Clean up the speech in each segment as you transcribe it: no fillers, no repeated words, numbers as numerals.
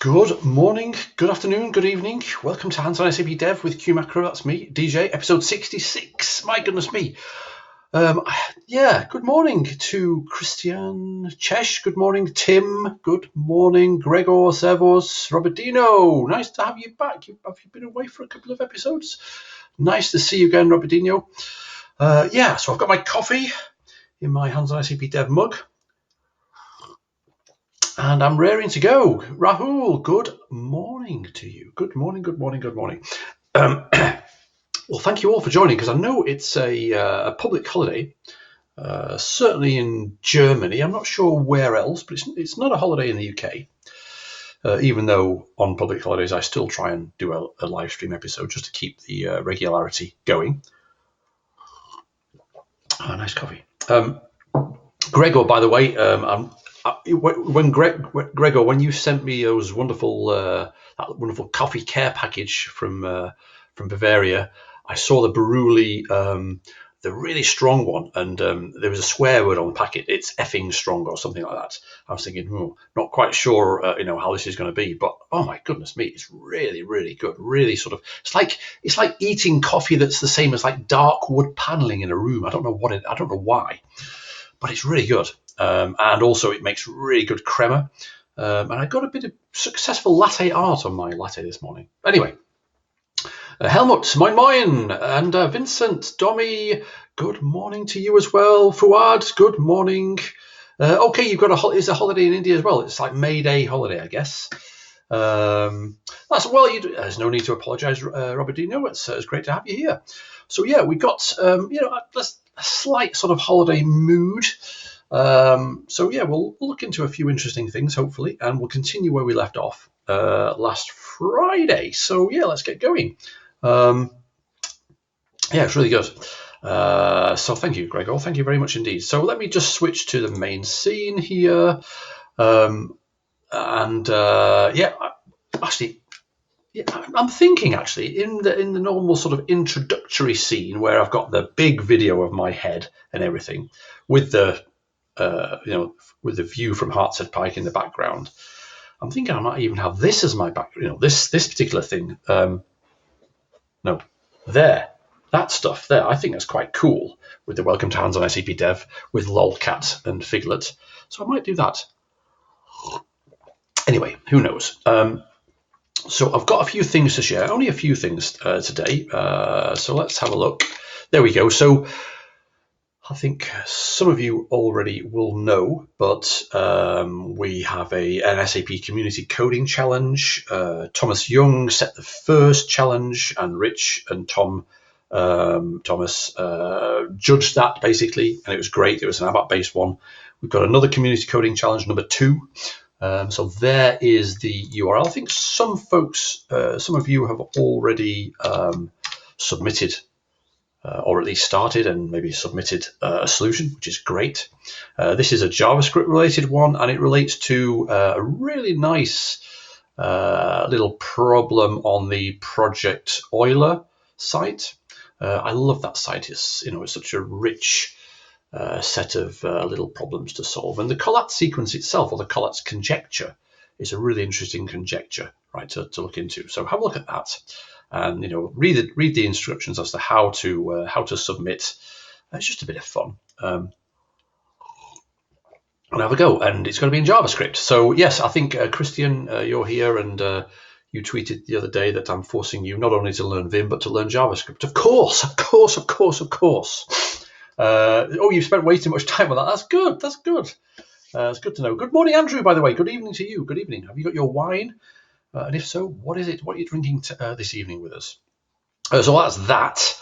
Good morning, good afternoon, good evening. Welcome to Hands on SAP Dev with Q Macro. That's me, DJ, episode 66. My goodness me. Good morning to Christian Chesh. Good morning, Tim. Good morning, Gregor, Servos, Robertino. Nice to have you back. Have you been away for a couple of episodes? Nice to see you again, Robertino. So I've got my coffee in my Hands on SAP Dev mug. And I'm raring to go. Rahul, good morning to you. Good morning. Well, thank you all for joining, because I know it's a public holiday, certainly in Germany. I'm not sure where else, but it's not a holiday in the UK. Even though on public holidays I still try and do a live stream episode just to keep the regularity going. Nice coffee. Gregor, by the way, Gregor, when you sent me those that wonderful coffee care package from Bavaria, I saw the Baruli, the really strong one, and there was a swear word on the packet. It's effing strong or something like that. I was thinking, not quite sure, how this is going to be, but oh my goodness me, it's really, really good. Really sort of, it's like eating coffee that's the same as like dark wood paneling in a room. I don't know why, but it's really good. And also it makes really good crema. And I got a bit of successful latte art on my latte this morning. Anyway, Helmut, moin, and Vincent, Domi, good morning to you as well. Fuad, good morning. Okay, you've got it's a holiday in India as well. It's like May Day holiday, I guess. There's no need to apologise, Robertino. It's great to have you here. So yeah, we got a slight sort of holiday mood. We'll look into a few interesting things, hopefully, and we'll continue where we left off last Friday. So yeah, let's get going. It's really good. So thank you, Gregor. Thank you very much indeed. So let me just switch to the main scene here. I'm thinking actually in the normal sort of introductory scene where I've got the big video of my head and everything with the with the view from Hartshead Pike in the background. I'm thinking I might even have this as my background. This particular thing. That stuff there. I think that's quite cool with the Welcome to Hands on SAP Dev with Lolcat and Figlet. So I might do that. Anyway, who knows? So I've got a few things to share. Only a few things today. So let's have a look. There we go. So I think some of you already will know, but we have an SAP Community Coding Challenge. Thomas Young set the first challenge, and Rich and Thomas judged that basically, and it was great. It was an ABAP-based one. We've got another Community Coding Challenge, number 2. So there is the URL. I think some of you have already submitted or at least started and maybe submitted a solution, which is great. This is a JavaScript related one, and it relates to a really nice little problem on the Project Euler site. I love that site. It's such a rich set of little problems to solve, and the Collat sequence itself, or the Collat's conjecture, is a really interesting conjecture, right, to look into. So have a look at that. And read the instructions as to how to submit. It's just a bit of fun. And have a go. And it's going to be in JavaScript. So yes, I think Christian, you're here, and you tweeted the other day that I'm forcing you not only to learn Vim but to learn JavaScript. Of course. You've spent way too much time on that. That's good. It's good to know. Good morning, Andrew. By the way, good evening to you. Good evening. Have you got your wine? And if so, what is it? What are you drinking this evening with us? So that's that.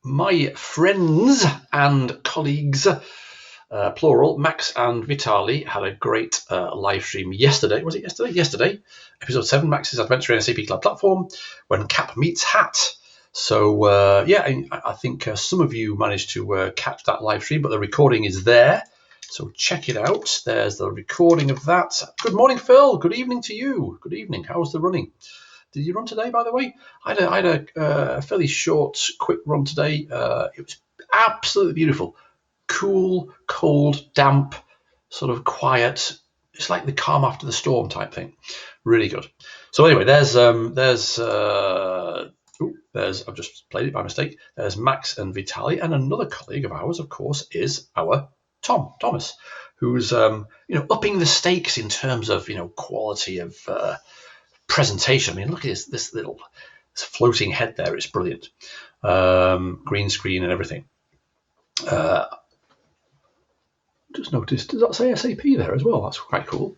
My friends and colleagues, plural, Max and Vitali, had a great live stream yesterday. Was it yesterday? Yesterday. Episode 7, Max's Adventure in SAP Cloud Platform, when Cap meets Hat. So, I think some of you managed to catch that live stream, but the recording is there. So check it out. There's the recording of that. Good morning, Phil. Good evening to you. Good evening. How was the running? Did you run today, by the way? I had a fairly short, quick run today. It was absolutely beautiful. Cool, cold, damp, sort of quiet, it's like the calm after the storm type thing. Really good. So anyway, there's I've just played it by mistake. There's Max and Vitaly, and another colleague of ours, of course, is our Thomas, who's upping the stakes in terms of quality of presentation. I mean, look at this little floating head there. It's brilliant. Green screen and everything. Just noticed, does that say SAP there as well? That's quite cool.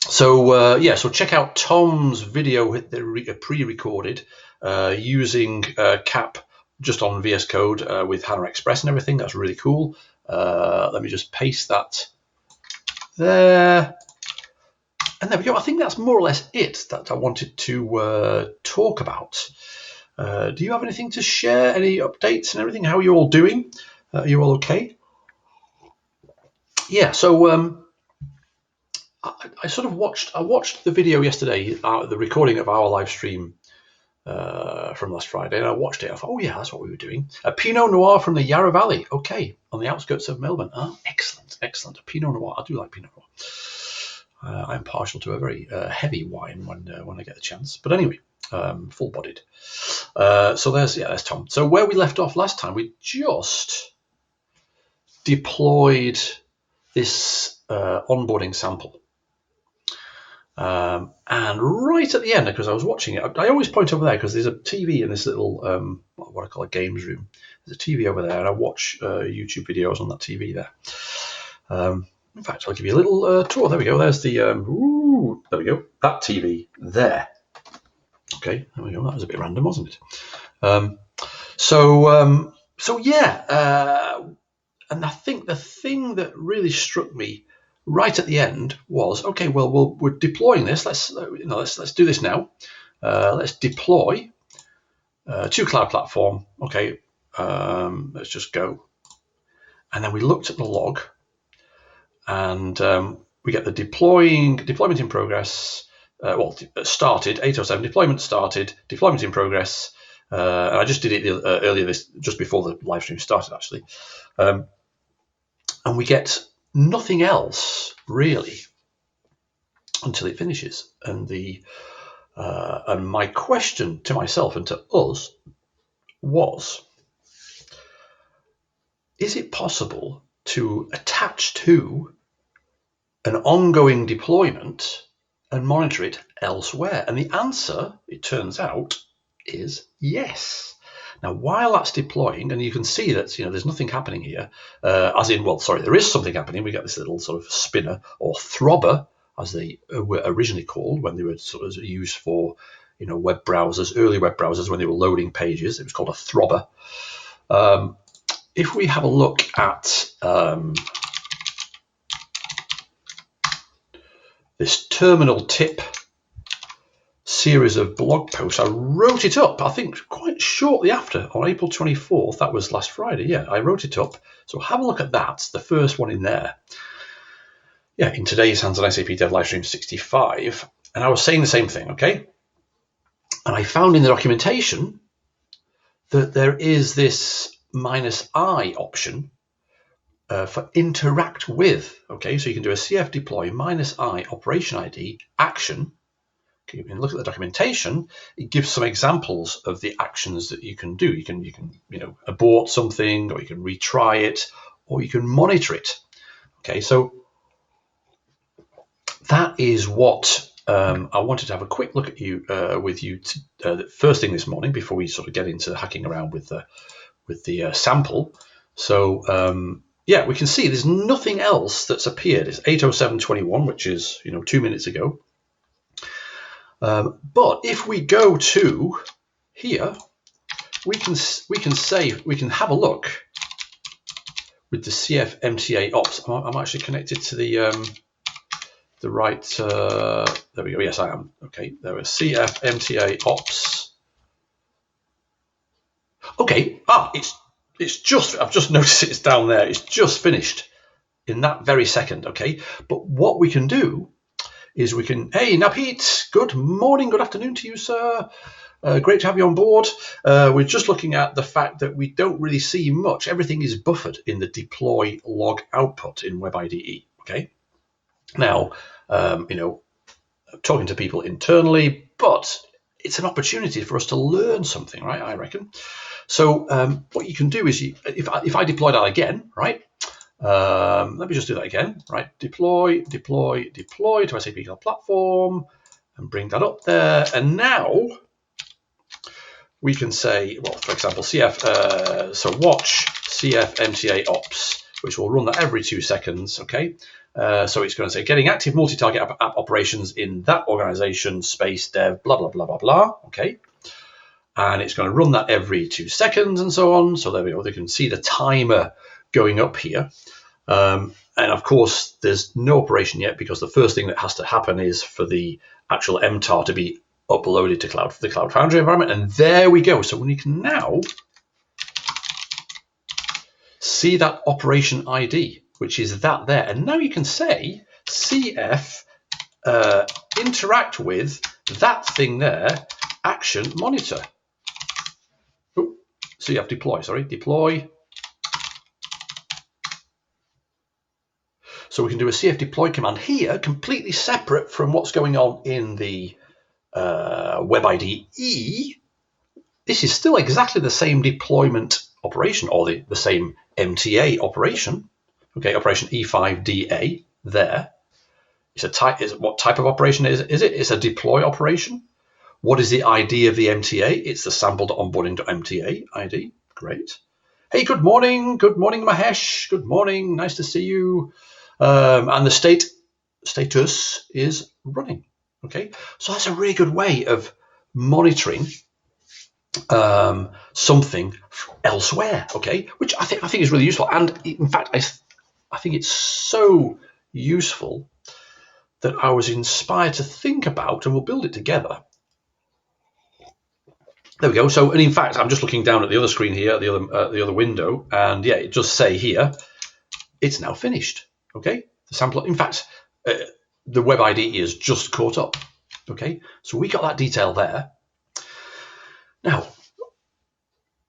So check out Tom's video pre-recorded using CAP just on VS Code with HANA Express and everything. That's really cool. Let me just paste that there. And there we go. I think that's more or less it that I wanted to talk about. Do you have anything to share? Any updates and everything? How are you all doing? Are you all okay? Yeah, so I sort of watched the video yesterday, the recording of our live stream from last Friday, and I watched it. I thought, oh yeah, that's what we were doing. A Pinot Noir from the Yarra Valley. Okay, on the outskirts of Melbourne. Excellent. A Pinot Noir. I do like Pinot Noir. I'm partial to a very heavy wine when I get the chance. But anyway, full-bodied. So there's Tom. So where we left off last time, we just deployed this onboarding sample. And right at the end, because I was watching it, I always point over there because there's a TV in this little, what I call a games room. There's a TV over there, and I watch YouTube videos on that TV there. In fact, I'll give you a little tour. There we go. There's the, there we go, that TV there. Okay, there we go. That was a bit random, wasn't it? So yeah, and I think the thing that really struck me right at the end was, okay, well, we're deploying this. Let's do this now. Let's deploy to cloud platform. Okay, let's just go. And then we looked at the log, and we get the deployment in progress. Started 807 deployment started, deployment in progress. And I just did it earlier just before the live stream started actually, and we get nothing else really until it finishes. And my question to myself and to us was, is it possible to attach to an ongoing deployment and monitor it elsewhere? And the answer, it turns out, is yes. Now, while that's deploying, and you can see that there's nothing happening here, there is something happening. We got this little sort of spinner or throbber, as they were originally called when they were sort of used for web browsers, early web browsers when they were loading pages. It was called a throbber. If we have a look at this terminal tip series of blog posts, I wrote it up, I think quite shortly after, on April 24th. That was last Friday. Yeah, I wrote it up. So have a look at that, the first one in there. Yeah, in today's Hands on SAP Dev Livestream 65. And I was saying the same thing, okay? And I found in the documentation that there is this -I option for interact with. Okay, so you can do a CF deploy -I operation ID action. You can look at the documentation. It gives some examples of the actions that you can do. You can abort something, or you can retry it, or you can monitor it. Okay, so that is what I wanted to have a quick look at with you first thing this morning before we sort of get into hacking around with the sample. So yeah, we can see there's nothing else that's appeared. It's 8:07:21, which is 2 minutes ago. But if we go to here, we can have a look with the CF MTA ops. I'm actually connected to the right. There we go. Yes, I am. Okay, there is CF MTA ops. Okay. I've just noticed it's down there. It's just finished in that very second. Okay, but what we can do is hey, Napit, good morning, good afternoon to you, sir. Great to have you on board. We're just looking at the fact that we don't really see much. Everything is buffered in the deploy log output in WebIDE, okay? Now, talking to people internally, but it's an opportunity for us to learn something, right? I reckon. So what you can do is, if I deploy that again, right? Let me just do that again, right? Deploy to SAP Cloud Platform and bring that up there. And now we can say, well, for example, so watch CF MTA ops, which will run that every 2 seconds, okay? So it's going to say getting active multi-target app operations in that organization, space dev, blah, blah, blah, blah, blah, okay? And it's going to run that every 2 seconds and so on. So there we go. They can see the timer going up here. And of course, there's no operation yet because the first thing that has to happen is for the actual MTAR to be uploaded to the Cloud Foundry environment. And there we go. So we can now see that operation ID, which is that there. And now you can say CF interact with that thing there, action monitor. Oh, CF deploy. So we can do a CF deploy command here, completely separate from what's going on in the web IDE. This is still exactly the same deployment operation, or the same MTA operation. Okay, operation E5DA there. It's a type. What type of operation is it? It's a deploy operation. What is the ID of the MTA? It's the sample.onboarding.mta ID. Great. Hey, good morning, Mahesh. Good morning. Nice to see you. And the status is running. Okay, so that's a really good way of monitoring something elsewhere. Okay, which I think is really useful. And in fact, I think it's so useful that I was inspired to think about, and we'll build it together. There we go. So, and in fact, I'm just looking down at the other screen here, the other window, and yeah, it does say here, it's now finished. Okay, the sample. In fact, the web IDE is just caught up. Okay, so we got that detail there. Now,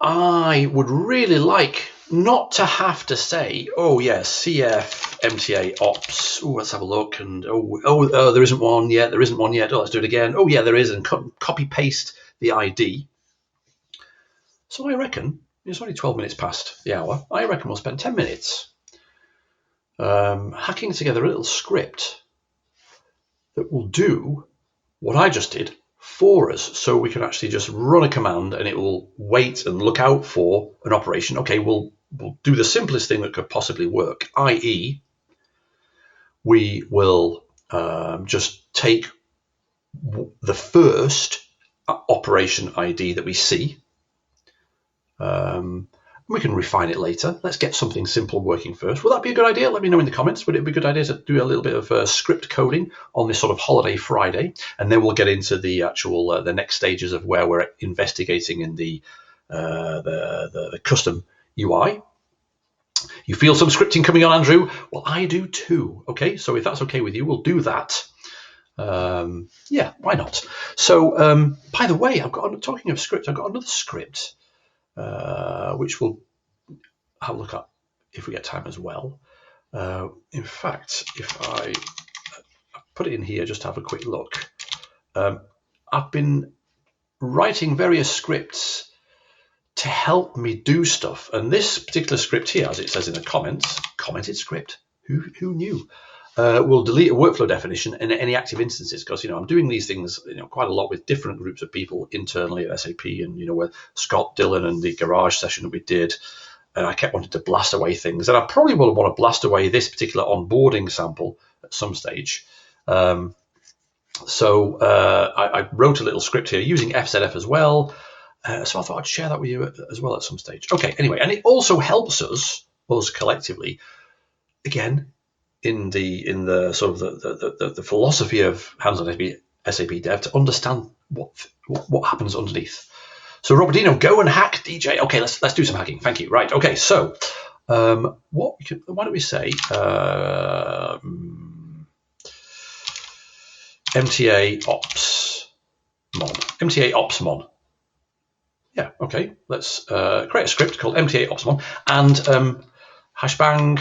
I would really like not to have to say, oh yes, CF MTA ops. Oh, let's have a look. And there isn't one yet. There isn't one yet. Oh, let's do it again. Oh yeah, there is. And copy paste the ID. So I reckon it's only 12 minutes past the hour. I reckon we'll spend 10 minutes hacking together a little script that will do what I just did for us, so we can actually just run a command and it will wait and look out for an operation. Okay, we'll do the simplest thing that could possibly work, i.e. we will just take the first operation ID that we see. We can refine it later. Let's get something simple working first. Would that be a good idea? Let me know in the comments. Would it be a good idea to do a little bit of script coding on this sort of holiday Friday? And then we'll get into the actual, the next stages of where we're investigating in the custom UI. You feel some scripting coming on, Andrew? Well, I do too. Okay, so if that's okay with you, we'll do that. Yeah, why not? So, by the way, talking of script, I've got another script. Which we'll have a look at if we get time as well. In fact, if I put it in here, just to have a quick look. I've been writing various scripts to help me do stuff. And this particular script here, as it says in the comments, commented script, who knew? Will delete a workflow definition in any active instances, because I'm doing these things quite a lot with different groups of people internally at SAP, and with Scott, Dylan, and the garage session that we did, and I kept wanting to blast away things, and I probably will want to blast away this particular onboarding sample at some stage. So I wrote a little script here using FZF as well, so I thought I'd share that with you as well at some stage. Okay, anyway, and it also helps us collectively, again, in the sort of the philosophy of hands-on SAP Dev, to understand what happens underneath. So Robertino, go and hack DJ. Okay, let's do some hacking. Thank you. Right. Okay. So why don't we say MTA ops mon. Yeah. Okay. Let's create a script called MTA ops mon, and hashbang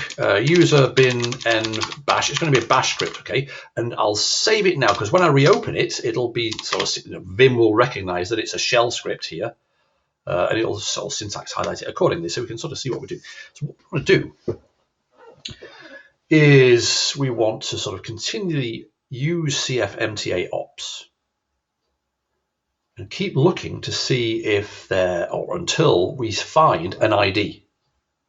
user bin env bash. It's going to be a bash script, okay? And I'll save it now because when I reopen it, it'll be sort of, Vim will recognize that it's a shell script here, and it'll sort of syntax highlight it accordingly, so we can sort of see what we do. So what we want to do is we want to sort of continually use CFMTA ops and keep looking to see if there, or until we find an ID.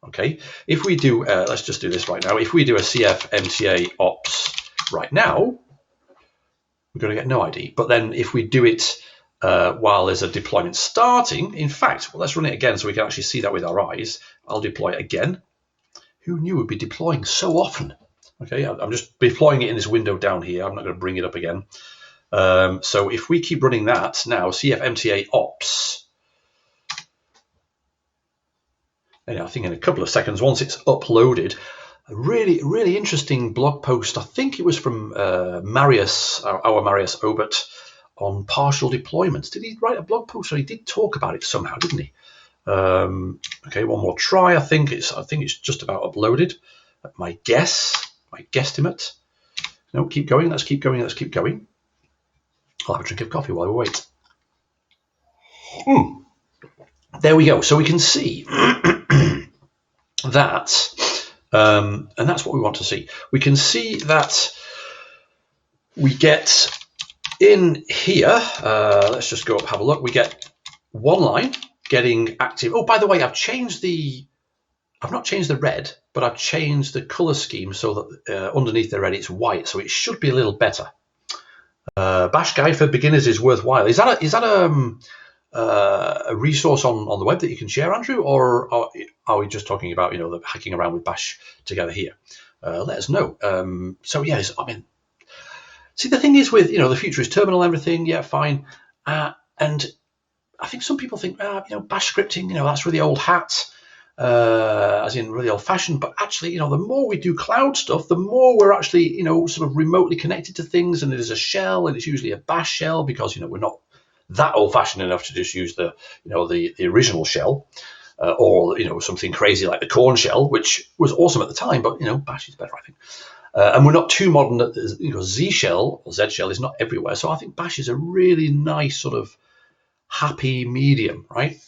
Okay, if we do, let's just do this right now. If we do a CFMTA ops right now, we're going to get no ID. But then if we do it while there's a deployment starting, in fact, well, let's run it again so we can actually see that with our eyes. I'll deploy it again. Who knew we'd be deploying so often? Okay, I'm just deploying it in this window down here. I'm not going to bring it up again. So if we keep running that now, CFMTA ops, and I think in a couple of seconds, once it's uploaded, a really interesting blog post. I think it was from Marius, our Marius Obert, on partial deployments. Did he write a blog post? Or he did talk about it somehow, didn't he? Okay, one more try. I think it's just about uploaded. My guesstimate. No, keep going. Let's keep going. Let's keep going. I'll have a drink of coffee while we wait. There we go. So we can see that, and that's what we want to see. We can see that we get in here. Let's just go up, have a look. We get one line getting active. Oh, by the way, I've not changed the red, but I've changed the color scheme so that underneath the red it's white. So it should be a little better. Bash guide for beginners is worthwhile. Is that a resource on the web that you can share, Andrew, or are we just talking about the hacking around with Bash together here? Let us know. So yes, I mean, see, the thing is with the future is terminal and everything. Yeah, fine. And I think some people think Bash scripting, that's really old hat. As in really old-fashioned, but actually, the more we do cloud stuff, the more we're actually, sort of remotely connected to things, and it is a shell, and it's usually a Bash shell because we're not that old-fashioned enough to just use the original shell, or something crazy like the corn shell, which was awesome at the time, but Bash is better, I think. And we're not too modern that Z shell or Z shell is not everywhere, so I think Bash is a really nice sort of happy medium, right?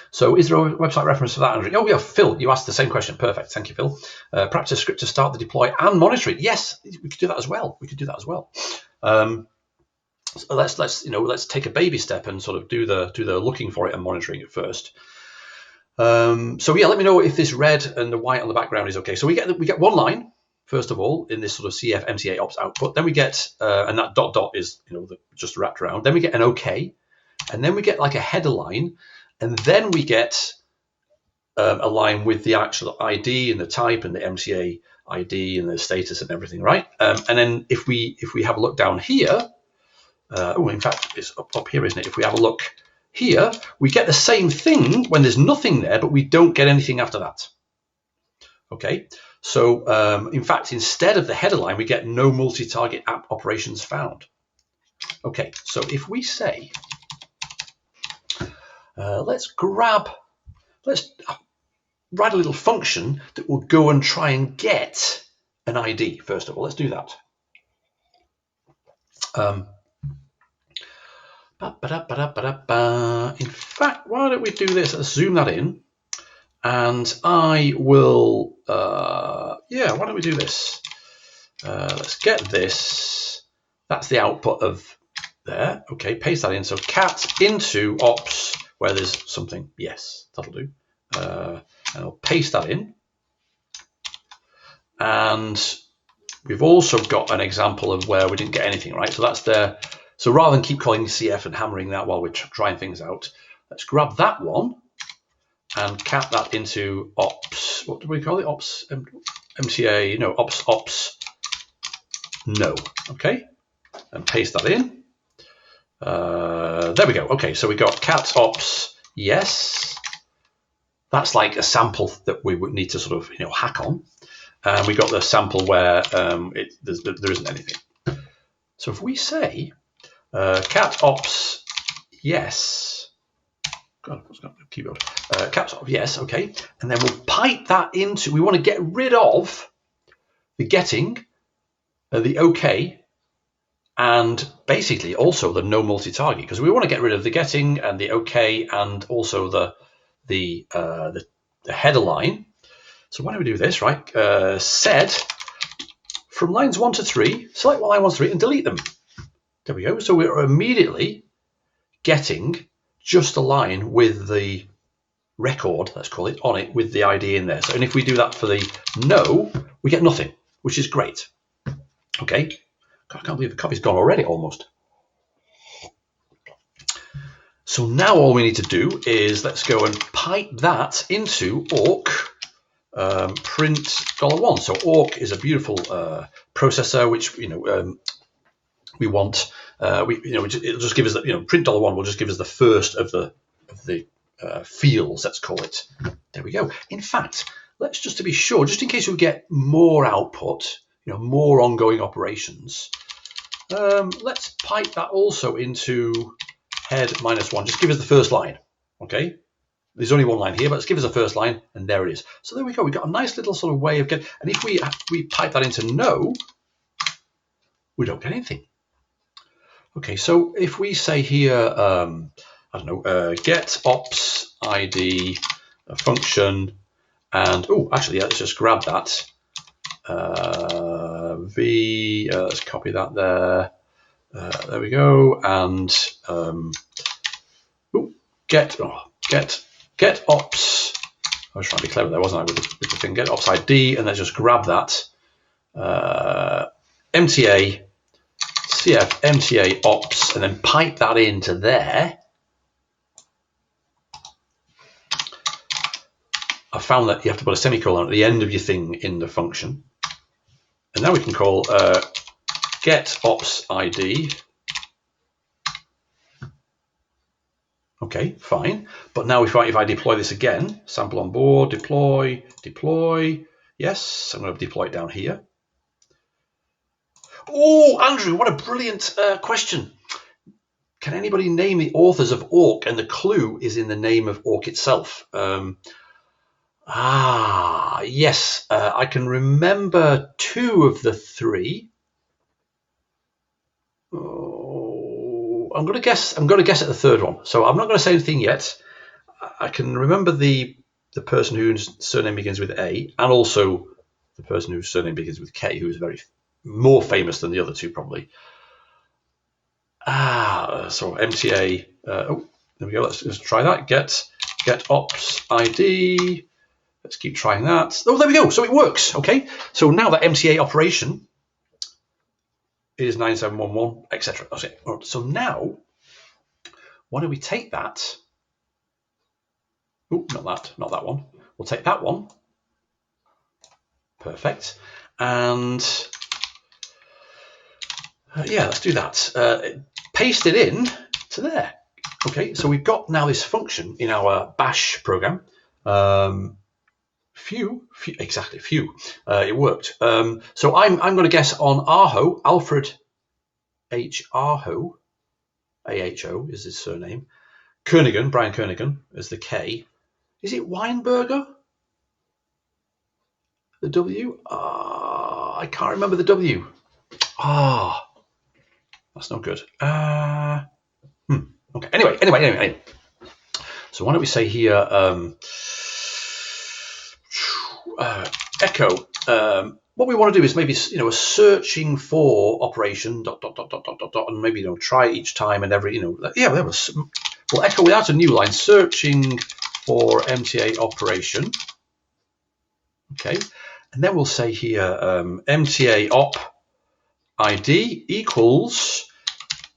So is there a website reference for that, Andrew? Oh, yeah, Phil, you asked the same question. Perfect. Thank you, Phil. Perhaps a script to start the deploy and monitor it. Yes, we could do that as well. So let's take a baby step and sort of do the looking for it and monitoring it first. So yeah, let me know if this red and the white on the background is okay. So we get one line first of all in this sort of CFMTA ops output. Then we get and that dot is just wrapped around. Then we get an OK, and then we get like a header line. And then we get a line with the actual ID and the type and the MTA ID and the status and everything, right? And then if we have a look down here, in fact, it's up here, isn't it? If we have a look here, we get the same thing when there's nothing there, but we don't get anything after that. Okay, so in fact, instead of the header line, we get no multi-target app operations found. Okay, so if we say, let's write a little function that will go and try and get an ID, first of all. Let's do that. In fact, why don't we do this? Let's zoom that in. And I will, why don't we do this? Let's get this. That's the output of there. Okay, paste that in. So cat into ops where there's something. Yes, that'll do. And I'll paste that in. And we've also got an example of where we didn't get anything, right? So that's there. So rather than keep calling CF and hammering that while we're trying things out, let's grab that one and cat that into ops. What do we call it? Ops MTA. No, ops. No. Okay, and paste that in. There we go. Okay, so we got cat ops. Yes, that's like a sample that we would need to sort of hack on. And we got the sample where there isn't anything. So if we say cat ops yes, God, what's got the keyboard? Caps off, yes, okay. And then we'll pipe that into, we want to get rid of the getting, the OK, and basically also the no multi-target, because we want to get rid of the getting and the OK and also the header line. So why don't we do this, right? Set from lines 1 to 3, select line 1 to 3 and delete them. There we go. So we're immediately getting just a line with the record, let's call it, on it with the ID in there. So, and if we do that for the no, we get nothing, which is great. Okay. God, I can't believe the copy's gone already almost. So now all we need to do is let's go and pipe that into awk print $1. So awk is a beautiful processor, which we want. It'll just give us the print $1 will just give us the first of the fields, let's call it. There we go. In fact, let's just to be sure, just in case we get more output, more ongoing operations, let's pipe that also into head -1. Just give us the first line. Okay. There's only one line here, but let's give us the first line, and there it is. So there we go. We've got a nice little sort of way of getting. And if we pipe that into no, we don't get anything. Okay, so if we say here, I don't know, get ops ID function, and actually, yeah, let's just grab that. Let's copy that there. There we go, and get ops. I was trying to be clever there, wasn't I, with the thing? Get ops ID, and let's just grab that. MTA. CF MTA ops, and then pipe that into there. I found that you have to put a semicolon at the end of your thing in the function. And now we can call get ops ID. Okay, fine. But now if I deploy this again, sample on board, deploy. Yes, I'm going to deploy it down here. Oh, Andrew, what a brilliant question. Can anybody name the authors of awk? And the clue is in the name of awk itself. Yes, I can remember 2 of the 3. Oh, I'm going to guess at the third one. So I'm not going to say anything yet. I can remember the person whose surname begins with A, and also the person whose surname begins with K, who is very more famous than the other 2 probably. So MTA. There we go. Let's just try that. Get ops ID. Let's keep trying that. Oh, there we go. So it works. Okay. So now that MTA operation is 9711, etc. That's it. So now, why don't we take that? Oh, not that one. We'll take that one. Perfect. And yeah, let's do that. Paste it in to there. Okay, so we've got now this function in our bash program. Few. It worked. So I'm going to guess on Aho, Alfred H. Aho, AHO is his surname. Kernighan, Brian Kernighan is the K. Is it Weinberger? The W? I can't remember the W. That's not good. Okay. Anyway. So why don't we say here echo. What we want to do is maybe a searching for operation ... and maybe try each time and every we'll echo without a new line, searching for MTA operation. Okay, and then we'll say here MTA op ID equals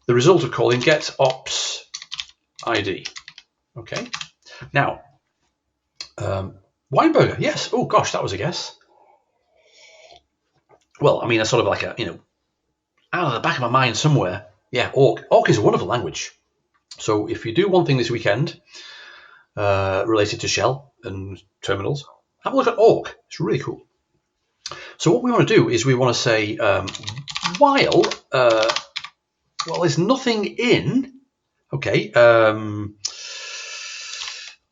the result of calling get ops ID. Okay, now Weinberger, yes. Oh gosh, that was a guess. Well, I mean, that's sort of like a out of the back of my mind somewhere. Yeah, awk. Awk is a wonderful language. So if you do one thing this weekend related to shell and terminals, have a look at awk. It's really cool. So what we want to do is we want to say while there's nothing in. Okay.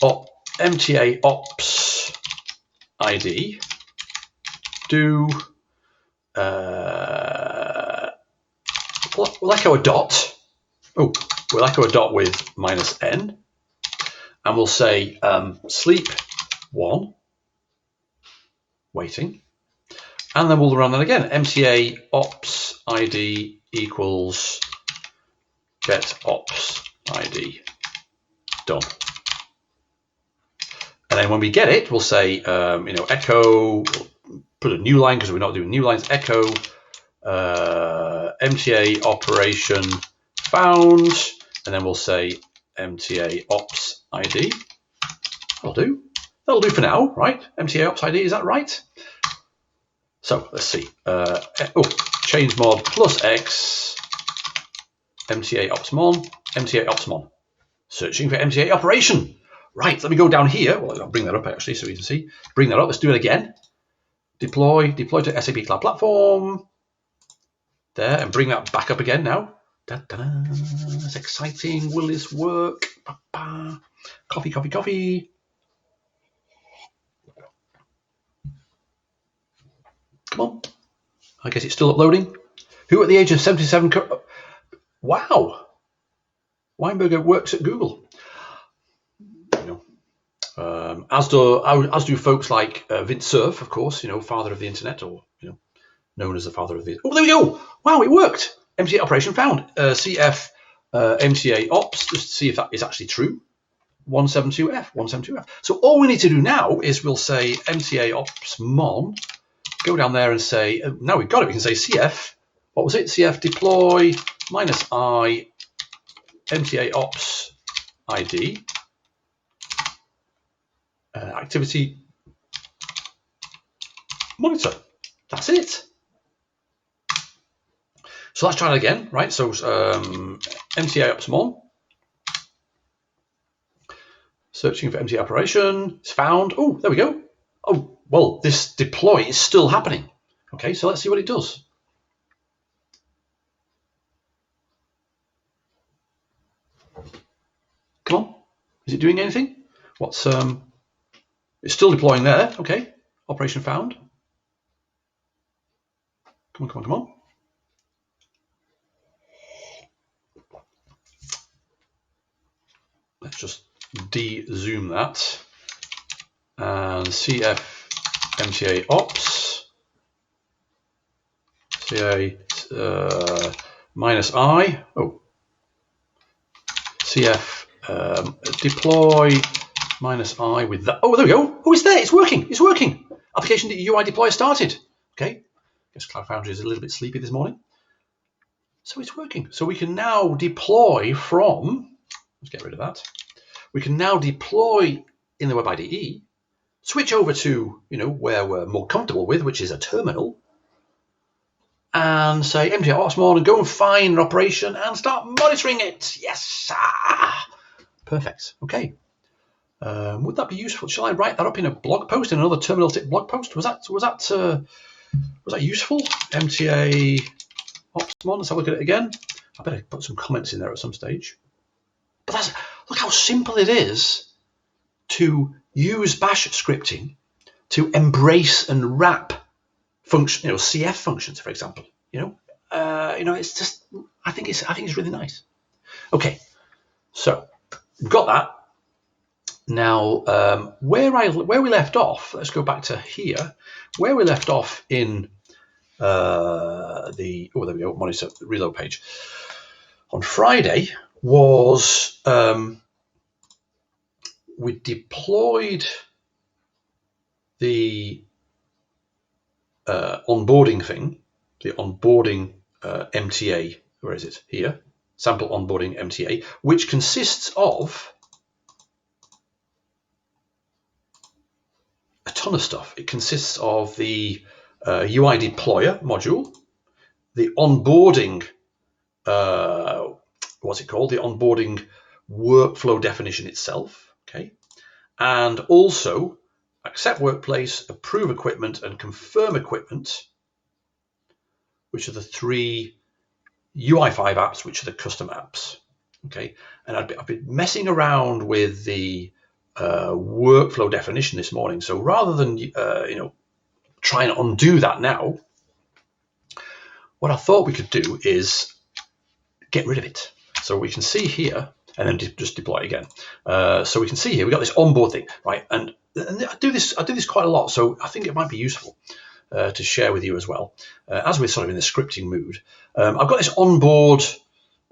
MTA ops ID do we'll echo a dot. Oh, we'll echo a dot with -n, and we'll say sleep 1 waiting, and then we'll run that again. MTA ops ID equals get ops ID. Done. And then when we get it, we'll say echo. We'll put a new line because we're not doing new lines. Echo MTA operation found, and then we'll say MTA ops ID. That'll do. That'll do for now, right? MTA ops ID, is that right? So let's see. Change mod plus X MTA ops mon, MTA ops mon. Searching for MTA operation. Right, let me go down here. Well, I'll bring that up actually so you can see. Bring that up. Let's do it again. Deploy to SAP Cloud Platform. There, and bring that back up again now. Da-da-da. That's exciting. Will this work? Ba-ba. Coffee, coffee, coffee. Come on. I guess it's still uploading. Who at the age of 77? Wow. Weinberger works at Google. As do folks like Vint Cerf, of course, father of the internet, or known as the father of the. Oh, there we go! Wow, it worked. MTA operation found. CF MTA ops. Just to see if that is actually true. 172F. So all we need to do now is we'll say MTA ops mon. Go down there and say. Now we've got it. We can say CF. What was it? CF deploy -I MTA ops ID. Activity monitor. That's it. So let's try it again, right? So MTA ops mon. Searching for MTA operation. It's found. Oh, there we go. Oh, well, this deploy is still happening. Okay, so let's see what it does. Come on. Is it doing anything? What's it's still deploying there. Okay. Operation found. Come on. Let's just de-zoom that. And CF MTA ops. CA -I. Oh. CF deploy -I with that. Oh, there we go. Oh, it's there. It's working. It's working. Application UI deploy started. Okay. Guess Cloud Foundry is a little bit sleepy this morning. So it's working. So we can now deploy from. Let's get rid of that. We can now deploy in the Web IDE. Switch over to where we're more comfortable with, which is a terminal, and say MTA ops mon and go and find an operation and start monitoring it. Yes, perfect. Okay. Would that be useful? Shall I write that up in a blog post, in another terminal tip blog post? Was that useful? MTA ops mon. Let's have a look at it again. I better put some comments in there at some stage. But look how simple it is to use Bash scripting to embrace and wrap function, CF functions, for example. It's just I think it's really nice. Okay, so we've got that. Now, where we left off, let's go back to here. Where we left off in there we go, monitor reload page on Friday was we deployed the onboarding thing, the onboarding MTA. Where is it? Here, sample onboarding MTA, which consists of a ton of stuff. It consists of the UI deployer module, the onboarding, what's it called? The onboarding workflow definition itself, okay, and also accept workplace, approve equipment, and confirm equipment, which are the 3 UI5 apps, which are the custom apps, okay. And I've been messing around with the workflow definition this morning. So rather than try and undo that now, what I thought we could do is get rid of it. So we can see here, and then just deploy it again. So we can see here we got this onboard thing, right? And I do this quite a lot, so I think it might be useful to share with you as well, as we're sort of in the scripting mood. I've got this onboard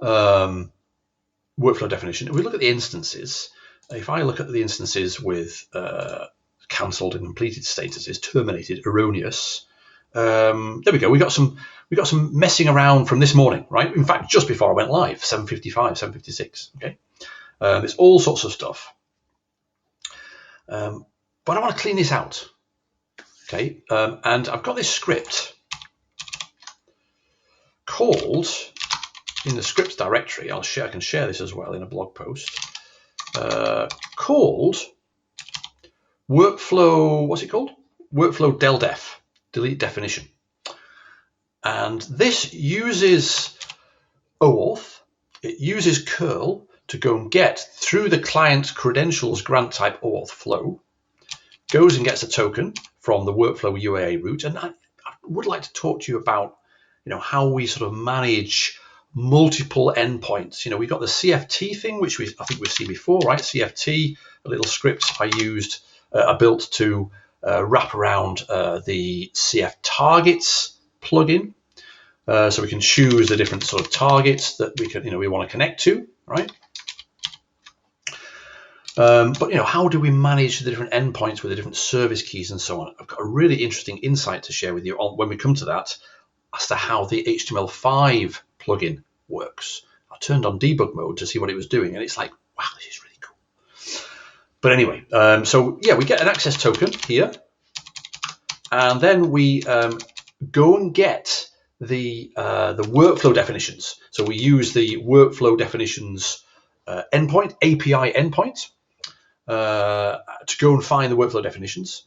workflow definition. If we look at the instances, if I look at the instances with cancelled and completed statuses, terminated, erroneous, there we go. We got some messing around from this morning, right? In fact, just before I went live, 7:55, 7:56. Okay, there's all sorts of stuff, but I want to clean this out. Okay, and I've got this script called, in the scripts directory, I can share this as well in a blog post, called workflow, what's it called? Workflow del def, delete definition. And this uses OAuth, it uses curl to go and get through the client credentials grant type OAuth flow, goes and gets a token from the workflow UAA route. And I would like to talk to you about, how we sort of manage multiple endpoints. We've got the CFT thing, which I think we've seen before, right? CFT, a little script I built to wrap around the CF targets plugin, so we can choose the different sort of targets that we want to connect to, right? But how do we manage the different endpoints with the different service keys and so on? I've got a really interesting insight to share with you when we come to that, as to how the HTML5 plugin works. I turned on debug mode to see what it was doing, and it's like, wow, this is really cool. But anyway, so yeah, we get an access token here, and then we go and get the workflow definitions. So we use the workflow definitions endpoint, API endpoint, to go and find the workflow definitions,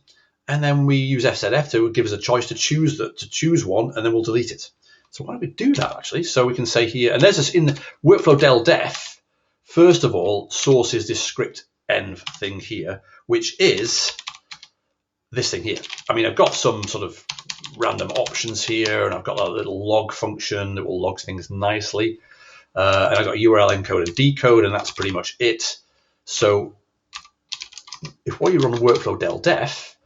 and then we use HandsOnSAPDev to give us a choice to choose one, and then we'll delete it. So why don't we do that actually? So we can say here, and there's this in the workflow del def. First of all, sources this script env thing here, which is this thing here. I mean, I've got some sort of random options here, and I've got a little log function that will log things nicely. And I've got URL encode and decode, and that's pretty much it. So if while you run workflow del def,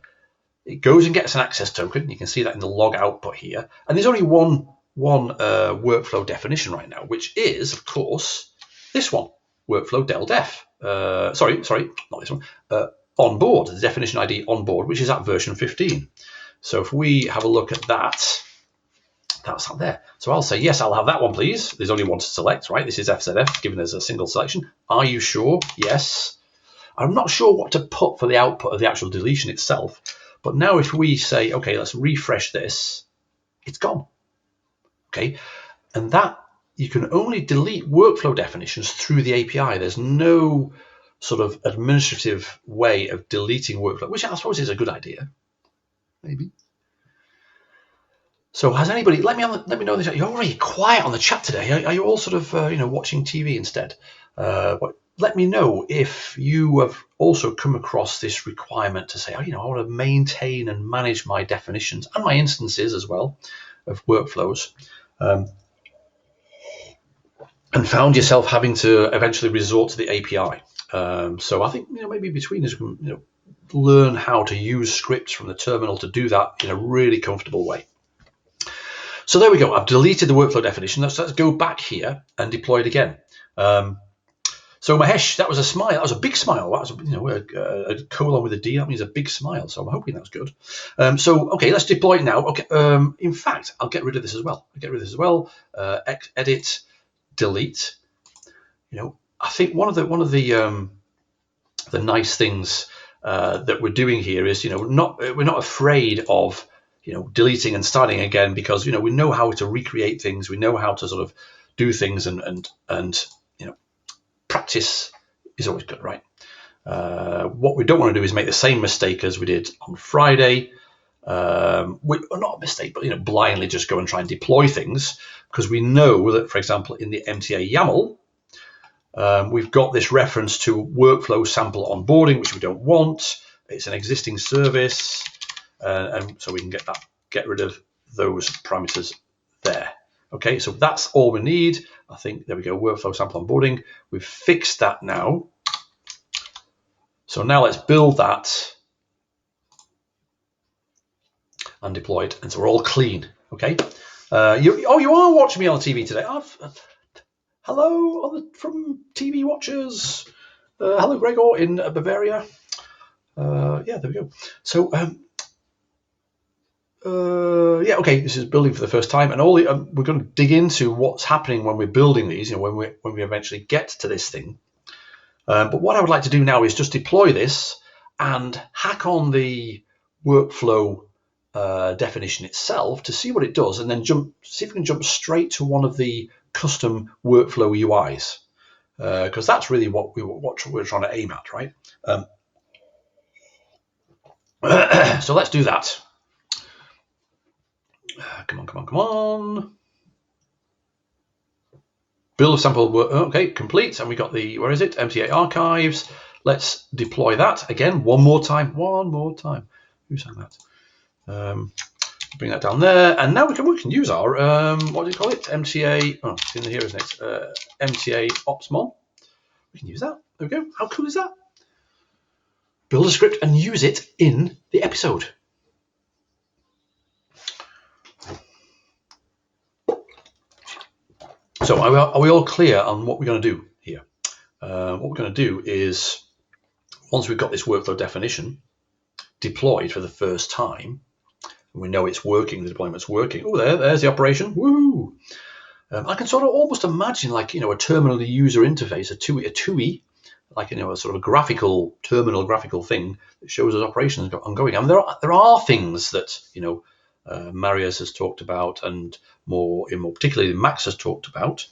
it goes and gets an access token. You can see that in the log output here. And there's only one workflow definition right now, which is, of course, this one, workflow del def. Sorry, not this one. Onboard, the definition ID onboard, which is at version 15. So if we have a look at that, that's up there. So I'll say, yes, I'll have that one, please. There's only one to select, right? This is HandsOnSAPDev, given as a single selection. Are you sure? Yes. I'm not sure what to put for the output of the actual deletion itself. But now if we say, okay, let's refresh this, it's gone. Okay. And that, you can only delete workflow definitions through the API. There's no sort of administrative way of deleting workflow, which I suppose is a good idea. Maybe. So has anybody, let me know this. You're already quiet on the chat today. Are you all sort of watching TV instead? But let me know if you have also come across this requirement to say, I want to maintain and manage my definitions and my instances as well of workflows, and found yourself having to eventually resort to the API. So I think maybe between us, we can learn how to use scripts from the terminal to do that in a really comfortable way. So there we go. I've deleted the workflow definition. Let's go back here and deploy it again. So Mahesh, that was a smile. That was a big smile. That was a colon with a D. That means a big smile. So I'm hoping that's good. So okay, let's deploy it now. Okay. In fact, I'll get rid of this as well. Edit, delete. I think one of the nice things that we're doing here is we're not afraid of deleting and starting again, because we know how to recreate things. We know how to sort of do things, and practice is always good, right? What we don't want to do is make the same mistake as we did on Friday. Not a mistake, but blindly just go and try and deploy things, because we know that, for example, in the MTA YAML, We've got this reference to workflow sample onboarding, which we don't want. It's an existing service, and so we can get rid of those parameters there. Okay, so that's all we need. I think there we go. Workflow sample onboarding. We've fixed that now. So now let's build that and deploy it, and so we're all clean. Okay. You are watching me on TV today. Hello from TV watchers. Hello, Gregor in Bavaria. Yeah, there we go. So, yeah, okay. This is building for the first time, and we're going to dig into what's happening when we're building these. You know, when we eventually get to this thing. But what I would like to do now is just deploy this and hack on the workflow definition itself to see what it does, and then see if we can jump straight to one of the custom workflow UIs, because that's really what we're trying to aim at, right? So let's do that. Come on. Build a sample work. Okay, complete. And we got the, where is it? MTA archives. Let's deploy that again one more time. Who sang that? Bring that down there, and now we can use our what do you call it? MTA. Oh, it's in here, isn't it? MTA Opsmon. We can use that. There we go. How cool is that? Build a script and use it in the episode. So are we all clear on what we're going to do here? What we're going to do is, once we've got this workflow definition deployed for the first time, and we know it's working, the deployment's working. Oh, there's the operation. Woo! I can sort of almost imagine, like, a terminal user interface, a TUI, like, a sort of a terminal graphical thing that shows us operations ongoing. And there are things that Marius has talked about, and more particularly Max has talked about,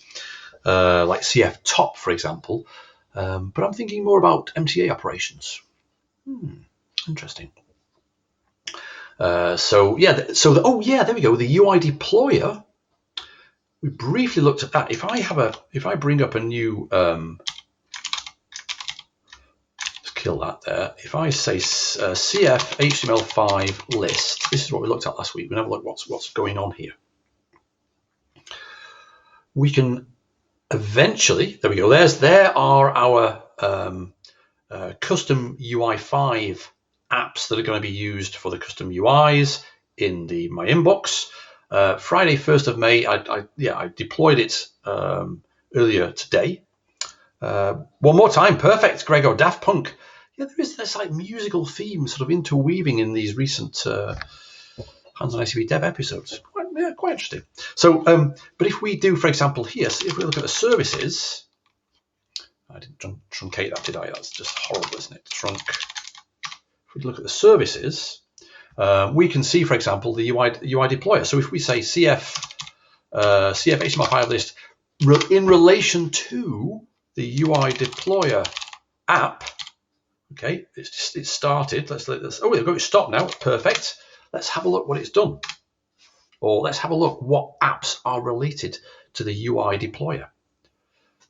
like CF top, for example. But I'm thinking more about MTA operations. Interesting. So yeah, there we go. The UI deployer. We briefly looked at that. If I bring up a new, let's kill that there. If I say CF HTML5 list, this is what we looked at last week. We have a look what's going on here. We can eventually, there we go. There are our custom UI5 apps that are going to be used for the custom UIs in my inbox. Friday, 1st of May, I deployed it earlier today. One more time, perfect, Gregor. Daft Punk. Yeah, there is this like musical theme sort of interweaving in these recent HandsOnSAPDev episodes. Quite interesting. So, but if we do, for example, here, so if we look at the services, I didn't truncate that, did I? That's just horrible, isn't it? Trunk. If we look at the services, we can see, for example, the UI deployer. So if we say CF HTML5 list in relation to the UI deployer app, okay, it's started. Let's let this. Oh, we've got it stopped now. Perfect. Let's have a look what it's done, or let's have a look what apps are related to the UI deployer.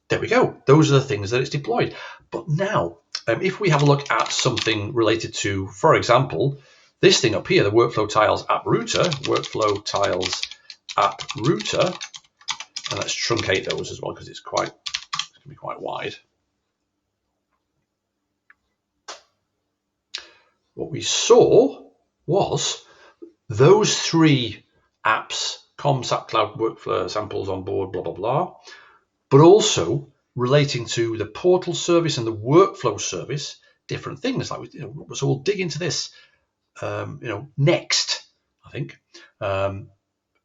There we go. Those are the things that it's deployed. But now, if we have a look at something related to, for example, this thing up here, the workflow tiles app router, and let's truncate those as well because it's going to be quite wide. What we saw was those three apps, SAP Cloud Workflow Samples on board, blah, blah, blah, but also relating to the portal service and the workflow service, different things. So we'll dig into this, next, I think.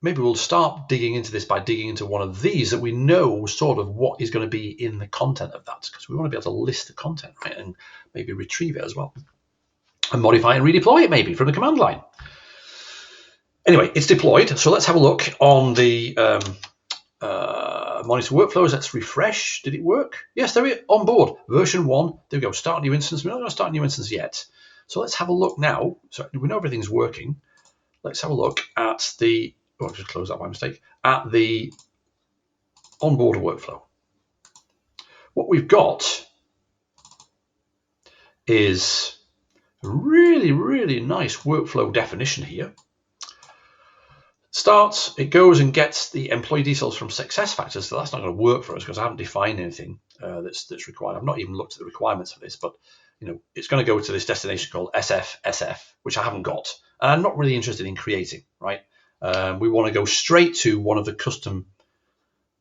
Maybe we'll start digging into this by digging into one of these that we know sort of what is going to be in the content of that, because we want to be able to list the content, right, and maybe retrieve it as well, and modify and redeploy it maybe from the command line. Anyway, it's deployed. So let's have a look on the monitor workflows. Let's refresh. Did it work? Yes, there we are. On board. Version 1. There we go. Start new instance. We're not going to start a new instance yet. So let's have a look now. So we know everything's working. Let's have a look at the, I just closed that by mistake, at the onboard workflow. what we've got is a really, really nice workflow definition here. Starts, it goes and gets the employee details from SuccessFactors. So that's not going to work for us because I haven't defined anything that's required. I've not even looked at the requirements for this, but it's going to go to this destination called SF, which I haven't got, and I'm not really interested in creating. Right? We want to go straight to one of the custom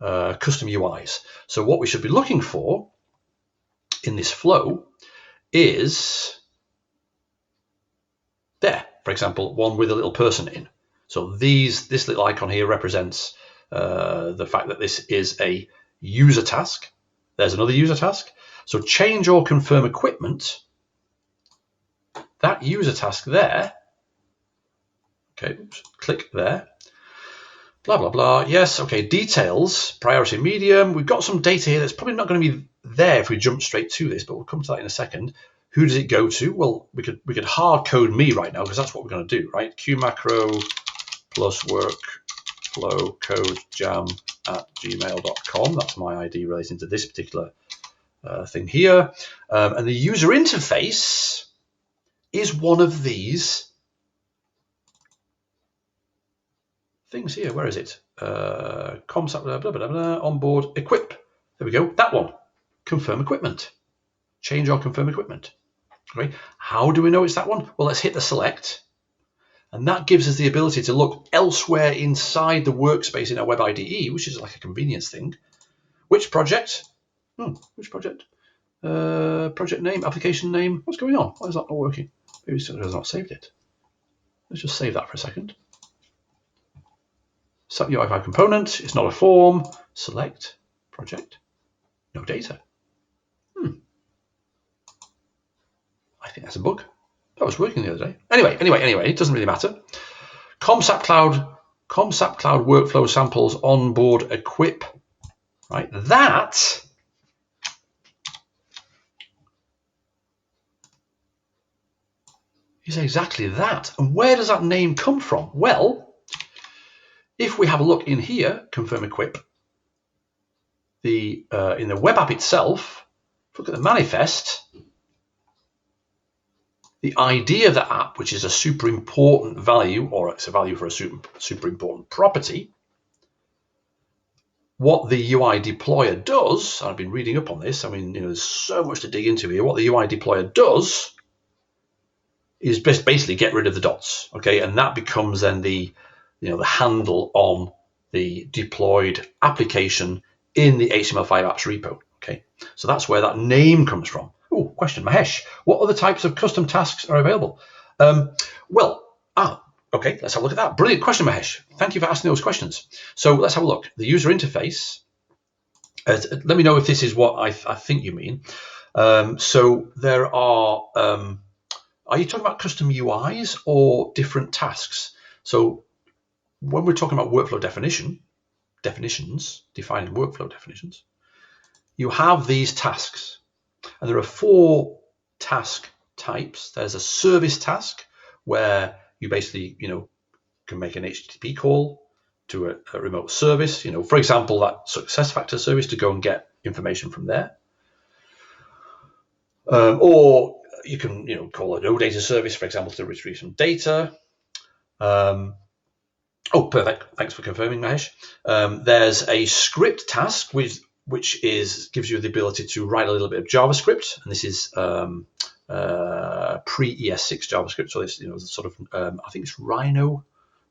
UIs. So what we should be looking for in this flow is there, for example, one with a little person in. So this little icon here represents the fact that this is a user task. There's another user task. So change or confirm equipment. That user task there. Okay, oops, click there. Blah, blah, blah. Yes, okay, details, priority medium. We've got some data here that's probably not going to be there if we jump straight to this, but we'll come to that in a second. Who does it go to? Well, we could hard code me right now because that's what we're going to do, right? Q macro plus workflow code jam at gmail.com. That's my ID relating to this particular thing here. And the user interface is one of these things here. Where is it? ComSAP, blah, blah, blah, blah, onboard, equip. There we go. That one. Confirm equipment. Change or confirm equipment. Okay. How do we know it's that one? Well, let's hit the select. And that gives us the ability to look elsewhere inside the workspace in our web IDE, which is like a convenience thing. Which project? Which project? Project name, application name. What's going on? Why is that not working? Maybe it has not saved it. Let's just save that for a second. SAP UI5 component. It's not a form. Select project. No data. I think that's a bug. That was working the other day. Anyway, it doesn't really matter. ComSAP Cloud workflow samples onboard equip. Right, that is exactly that. And where does that name come from? Well, if we have a look in here, confirm equip, in the web app itself, look at the manifest. The ID of the app, which is a super important value, or it's a value for a super important property. What the UI deployer does, I've been reading up on this. I mean, there's so much to dig into here. What the UI deployer does is basically get rid of the dots, okay, and that becomes then the handle on the deployed application in the HTML5 apps repo. Okay, so that's where that name comes from. Oh, question, Mahesh. What other types of custom tasks are available? Okay, let's have a look at that. Brilliant question, Mahesh. Thank you for asking those questions. So let's have a look. The user interface. Let me know if this is what I think you mean. So there are you talking about custom UIs or different tasks? So when we're talking about workflow defining workflow definitions, you have these tasks. And there are 4 task types. There's a service task where you basically, can make an HTTP call to a remote service. For example, that SuccessFactors service to go and get information from there. Or you can, call a no data service, for example, to retrieve some data. Perfect. Thanks for confirming, Mahesh. There's a script task which gives you the ability to write a little bit of JavaScript, and this is pre-ES6 JavaScript. So this, sort of, I think it's Rhino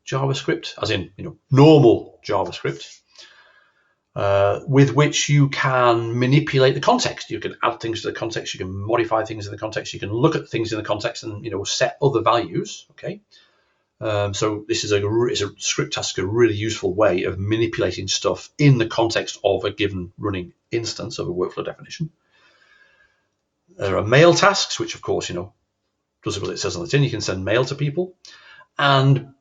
JavaScript, as in, normal JavaScript, with which you can manipulate the context. You can add things to the context. You can modify things in the context. You can look at things in the context and, set other values. Okay. So this is a script task, a really useful way of manipulating stuff in the context of a given running instance of a workflow definition. There are mail tasks, which of course, does what it says on the tin. You can send mail to people. And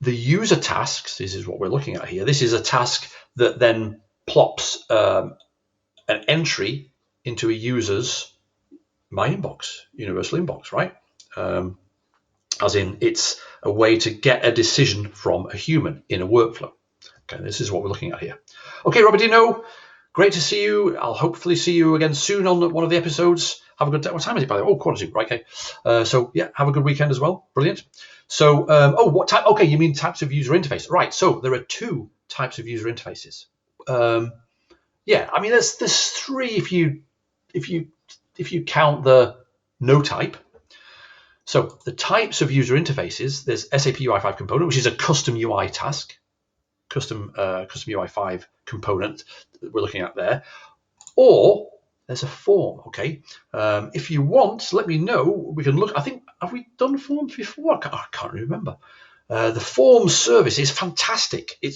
the user tasks, this is what we're looking at here. This is a task that then plops an entry into a user's my inbox, universal inbox, right? As in, it's a way to get a decision from a human in a workflow. Okay, this is what we're looking at here. Okay, Robert, great to see you. I'll hopefully see you again soon on one of the episodes. Have a good day. What time is it, by the way? Oh, 1:45. Right, okay. So yeah, have a good weekend as well. Brilliant. So, what type? Okay, you mean types of user interface, right? So there are 2 types of user interfaces. Yeah, I mean there's 3 if you count the no type. So the types of user interfaces, there's SAP UI5 component, which is a custom UI task, custom UI5 component that we're looking at there, or there's a form. Okay, if you want, let me know. We can look. I think, have we done forms before? I can't remember. The forms service is fantastic. It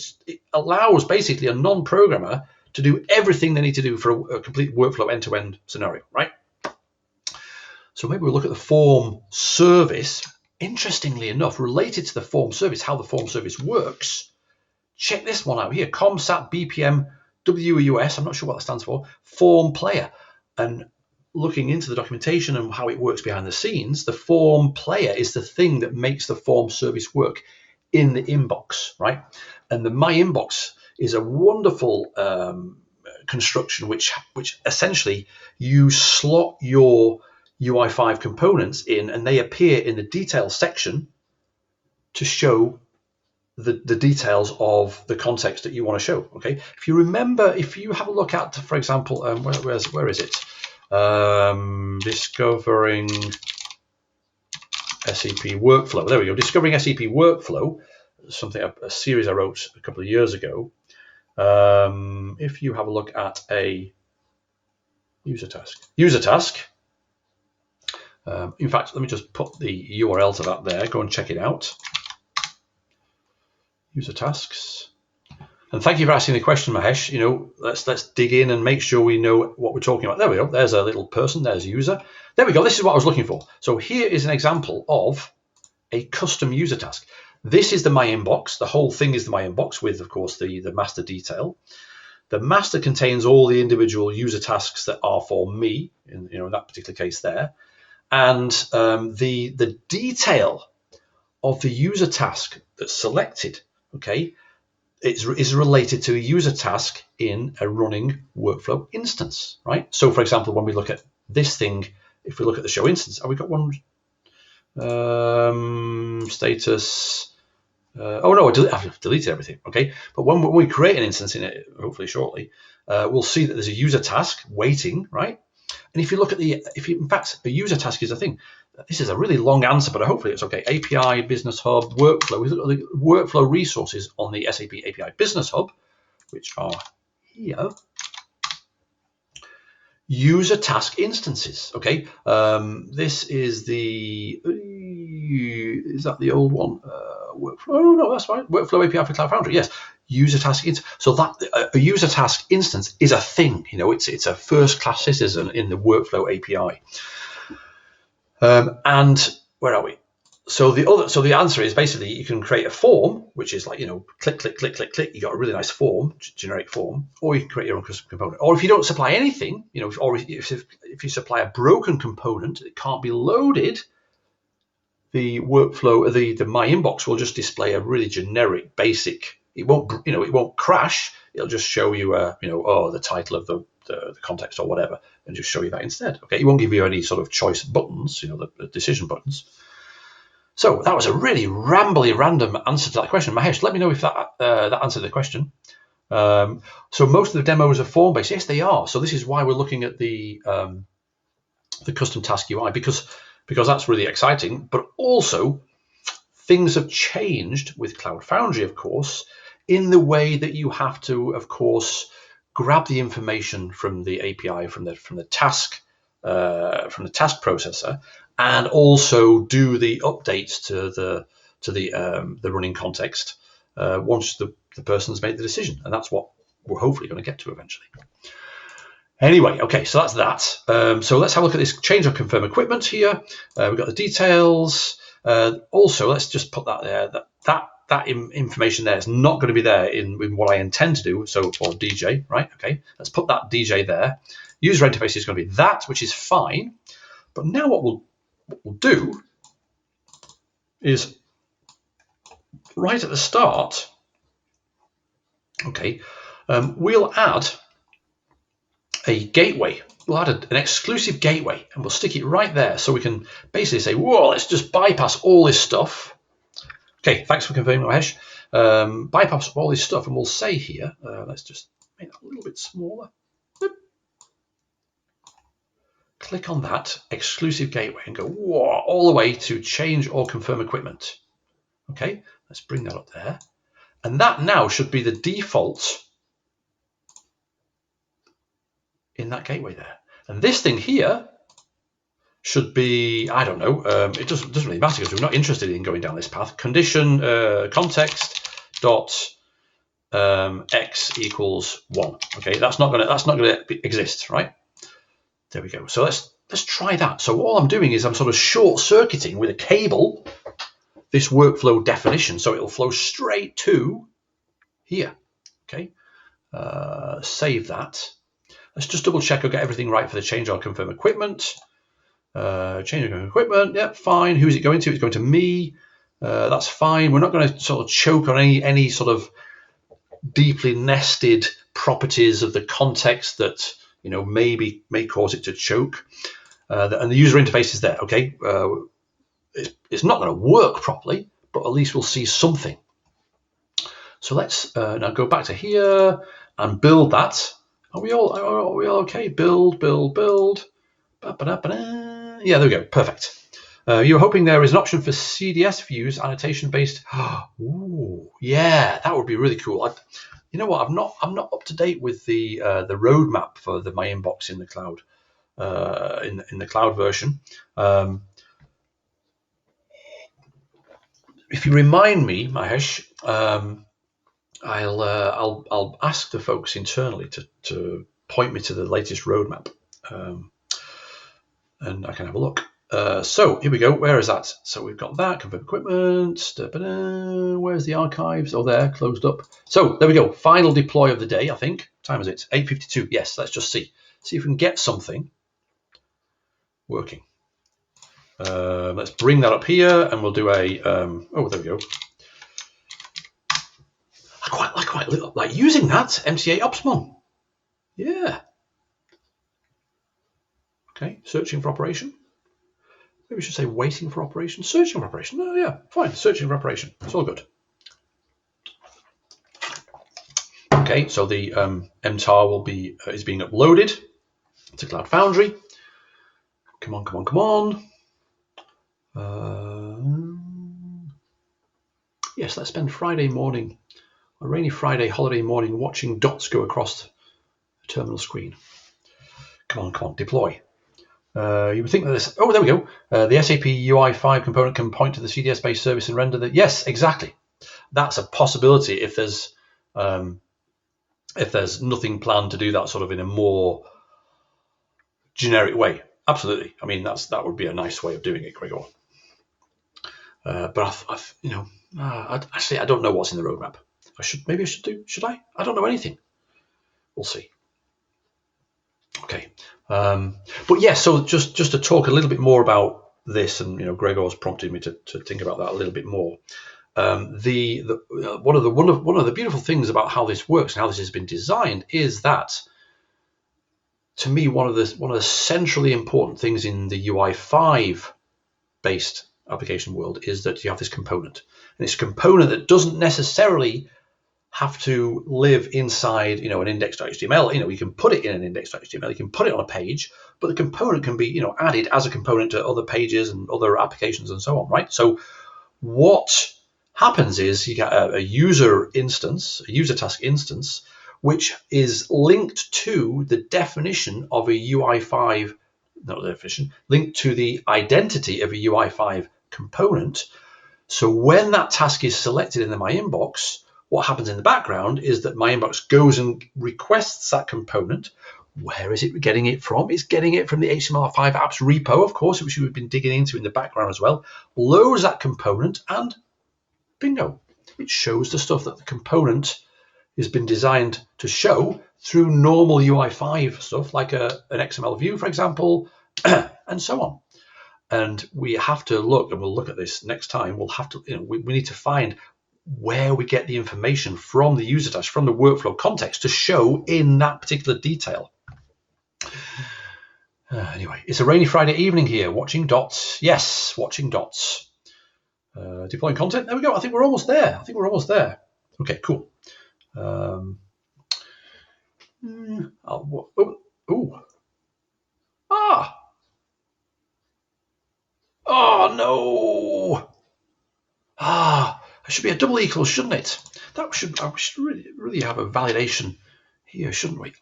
allows basically a non-programmer to do everything they need to do for a complete workflow end-to-end scenario, right? So maybe we'll look at the form service. Interestingly enough, related to the form service, how the form service works, check this one out here, ComSat BPM WUS, I'm not sure what that stands for, form player. And looking into the documentation and how it works behind the scenes, the form player is the thing that makes the form service work in the inbox, right? And the My Inbox is a wonderful construction which essentially you slot your UI5 components in, and they appear in the details section to show the details of the context that you want to show. Okay, if you remember, if you have a look at, for example, where is it? Discovering SAP workflow. There we go. Discovering SAP workflow, a series I wrote a couple of years ago. If you have a look at a user task. In fact, let me just put the URL to that there. Go and check it out. User tasks. And thank you for asking the question, Mahesh. You know, let's dig in and make sure we know what we're talking about. There we go. There's a little person. There's a user. There we go. This is what I was looking for. So here is an example of a custom user task. This is the My Inbox. The whole thing is the My Inbox with, of course, the master detail. The master contains all the individual user tasks that are for me, in that particular case there. And the detail of the user task that's selected, okay, is related to a user task in a running workflow instance, right? So, for example, when we look at this thing, if we look at the show instance, have we got one? Status. Oh no, I've deleted everything. Okay, but when we create an instance in it, hopefully shortly, we'll see that there's a user task waiting, right? And if you look at in fact, a user task is a thing. This is a really long answer, but hopefully it's okay. API, Business Hub, Workflow. We look at the workflow resources on the SAP API Business Hub, which are here. User task instances. Okay, this is is that the old one? Workflow. Oh no, that's right. Workflow API for Cloud Foundry. Yes. User task instance. So that a user task instance is a thing. It's a first-class citizen in the workflow API. And where are we? So the answer is basically you can create a form, which is like, click, click, click, click, click. You got a really nice form, generic form, or you can create your own custom component. Or if you don't supply anything, or if you supply a broken component, it can't be loaded. The workflow, the My Inbox will just display a really generic, basic. It won't crash. It'll just show you, the title of the context or whatever, and just show you that instead. Okay, it won't give you any sort of choice buttons, the decision buttons. So that was a really random answer to that question. Mahesh, let me know if that answered the question. So most of the demos are form-based. Yes, they are. So this is why we're looking at the custom task UI, because that's really exciting. But also, things have changed with Cloud Foundry, of course, in the way that you have to, of course, grab the information from the API, from the task processor, and also do the updates to the running context once the person's made the decision, and that's what we're hopefully going to get to eventually. Anyway, okay, so that's that. So let's have a look at this change or confirm equipment here. We've got the details. Also, let's just put that there. That information there is not going to be there in what I intend to do. So for DJ, right? Okay, let's put that DJ there. User interface is going to be that, which is fine. But now what we'll do is right at the start. Okay, we'll add a gateway. We'll add an exclusive gateway and we'll stick it right there. So we can basically say, whoa, let's just bypass all this stuff. Okay, thanks for confirming, Mahesh. Bypass all this stuff, and we'll say here, let's just make that a little bit smaller. Click on that exclusive gateway and go whoa, all the way to change or confirm equipment. Okay, let's bring that up there. And that now should be the default in that gateway there. And this thing here should be, I don't know, it doesn't really matter because we're not interested in going down this path. Condition context dot x equals 1. Okay, that's not gonna exist, right? There we go. So let's try that. So all I'm doing is I'm sort of short-circuiting with a cable this workflow definition, so it'll flow straight to here. Okay, save that. Let's just double check I got everything right for the change or confirm equipment. Change of equipment, yep, fine. Who's it going to? It's going to me. That's fine. We're not going to sort of choke on any sort of deeply nested properties of the context that may cause it to choke. And the user interface is there. Okay, it's not going to work properly, but at least we'll see something. So let's now go back to here and build that. Are we all okay? Build. Ba-ba-da-ba-da. Yeah, there we go. Perfect. You're hoping there is an option for CDS views, annotation based. Ooh, yeah, that would be really cool. You know what? I'm not up to date with the roadmap for my inbox in the cloud, in the cloud version. If you remind me, Mahesh, I'll ask the folks internally to point me to the latest roadmap, and I can have a look. So here we go. Where is that? So we've got that, confirm equipment. Where's the archives? Oh, there, closed up. So there we go. Final deploy of the day, I think. Time is it? 8:52. Yes, let's just see if we can get something working. Let's bring that up here and we'll do a, oh, there we go. I quite like using that, MCA Opsmon. Yeah. Okay, searching for operation. Maybe we should say waiting for operation, searching for operation. Oh yeah, fine, searching for operation. It's all good. Okay, so the MTAR is being uploaded to Cloud Foundry. Come on. Yes, let's spend Friday morning, a rainy Friday holiday morning, watching dots go across the terminal screen. Come on, deploy. You would think that this, oh, there we go. The SAP UI5 component can point to the CDS-based service and render that. Yes, exactly. That's a possibility if there's nothing planned to do that sort of in a more generic way. Absolutely. I mean, that would be a nice way of doing it, Gregor. But actually, I don't know what's in the roadmap. Maybe I should do. Should I? I don't know anything. We'll see. Okay. But yeah, so just to talk a little bit more about this, and Gregor's prompted me to think about that a little bit more. One of the beautiful things about how this works and how this has been designed is that, to me, one of the centrally important things in the UI5 based application world is that you have this component, and it's a component that doesn't necessarily have to live inside, an index.html. You can put it in an index.html, you can put it on a page, but the component can be, added as a component to other pages and other applications and so on, right? So what happens is you get a user task instance, which is linked to the definition of a UI5, not the definition, linked to the identity of a UI5 component. So when that task is selected in my inbox, what happens in the background is that my inbox goes and requests that component. Where is it getting it from? It's getting it from the HTML5 apps repo, of course, which we've been digging into in the background as well. Loads that component and bingo, it shows the stuff that the component has been designed to show through normal UI5 stuff, like an XML view, for example, and so on. And we have to look, and we'll look at this next time. We'll have to, we need to find where we get the information from the user task, from the workflow context to show in that particular detail. Anyway, it's a rainy Friday evening here. Watching dots. Yes, watching dots. Deploying content. There we go. I think we're almost there. Okay, cool. Oh no. It should be a double equal, shouldn't it? I should really have a validation here, shouldn't we?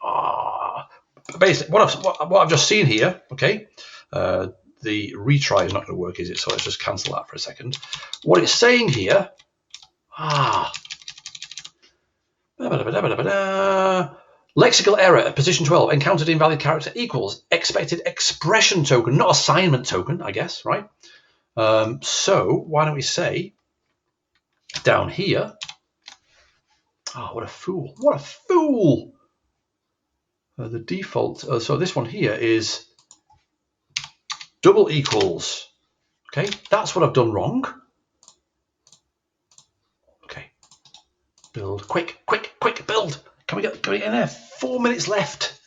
Basically, what I've just seen here, okay, the retry is not going to work, is it? So let's just cancel that for a second. What it's saying here, lexical error at position 12, encountered invalid character equals expected expression token, not assignment token, I guess, right? So why don't we say down here, what a fool, the default, so this one here is double equals. Okay, that's what I've done wrong. Okay, build, quick, build. Can we get in there? 4 minutes left.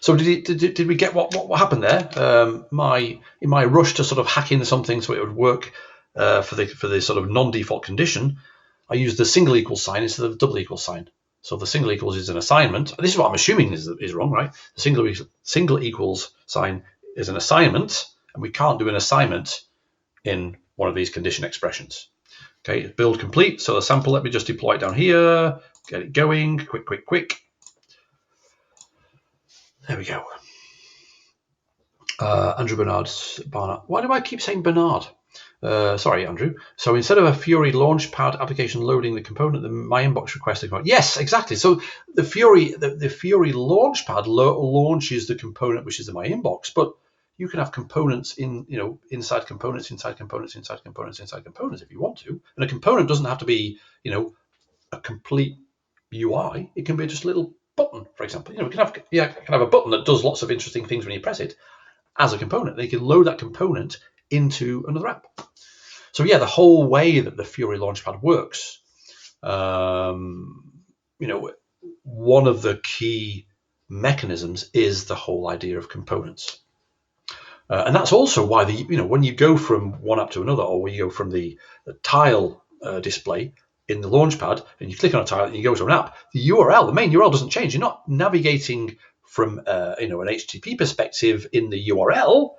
So did we get what happened there? In my rush to sort of hack in something so it would work for the sort of non-default condition, I used the single equals sign instead of the double equals sign. So the single equals is an assignment. This is what I'm assuming is wrong, right? The single equals sign is an assignment, and we can't do an assignment in one of these condition expressions. Okay, build complete. So the sample, let me just deploy it down here, get it going, quick. There we go. Andrew Barnard. Why do I keep saying Bernard? Sorry, Andrew. So instead of a Fury Launchpad application loading the component, the my inbox request component. Yes, exactly. So the Fury Launchpad launches the component, which is in my inbox. But you can have components inside components if you want to. And a component doesn't have to be a complete UI. It can be just a little button, for example. We can have a button that does lots of interesting things when you press it as a component. Then you can load that component into another app. So yeah, the whole way that the Fury Launchpad works, one of the key mechanisms is the whole idea of components. And that's also why when you go from one app to another, or when you go from the tile display in the Launchpad and you click on a tile and you go to an app, the main URL doesn't change. You're not navigating from an HTTP perspective in the URL.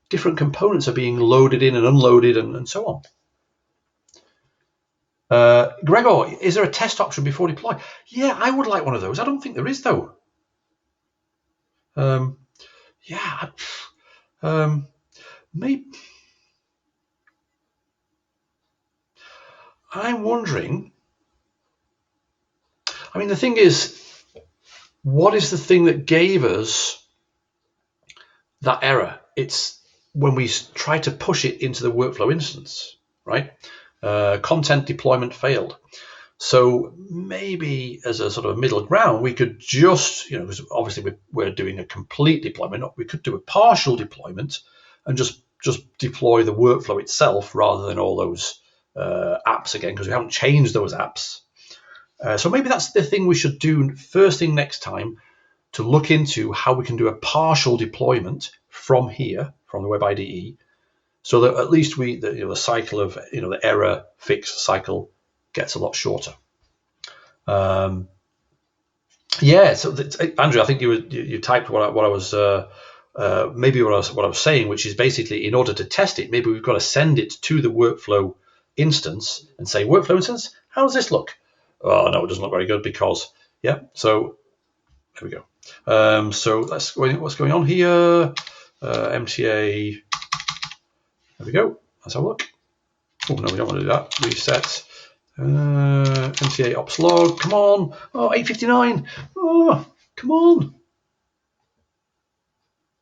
Different components are being loaded in and unloaded and so on. Gregor, is there a test option before deploy? Yeah, I would like one of those. I don't think there is, though. Maybe. I'm wondering. I mean, the thing is, what is the thing that gave us that error? It's when we try to push it into the workflow instance, right? Content deployment failed. So maybe as a sort of middle ground, we could just, because obviously we're doing a complete deployment, we could do a partial deployment and just deploy the workflow itself rather than all those apps again, because we haven't changed those apps. So maybe that's the thing we should do first thing next time, to look into how we can do a partial deployment from here, from the Web IDE, so that at least the cycle of the error fix cycle gets a lot shorter. So Andrew, I think you typed what I was what I was saying, which is basically, in order to test it, maybe we've got to send it to the workflow instance and say, workflow instance, how does this look? Oh no, it doesn't look very good because So there we go. So let's what's going on here. MTA. There we go. Let's have a look. Oh no, we don't want to do that. Reset. MTA ops log. Come on. Oh, 8:59. Oh, come on.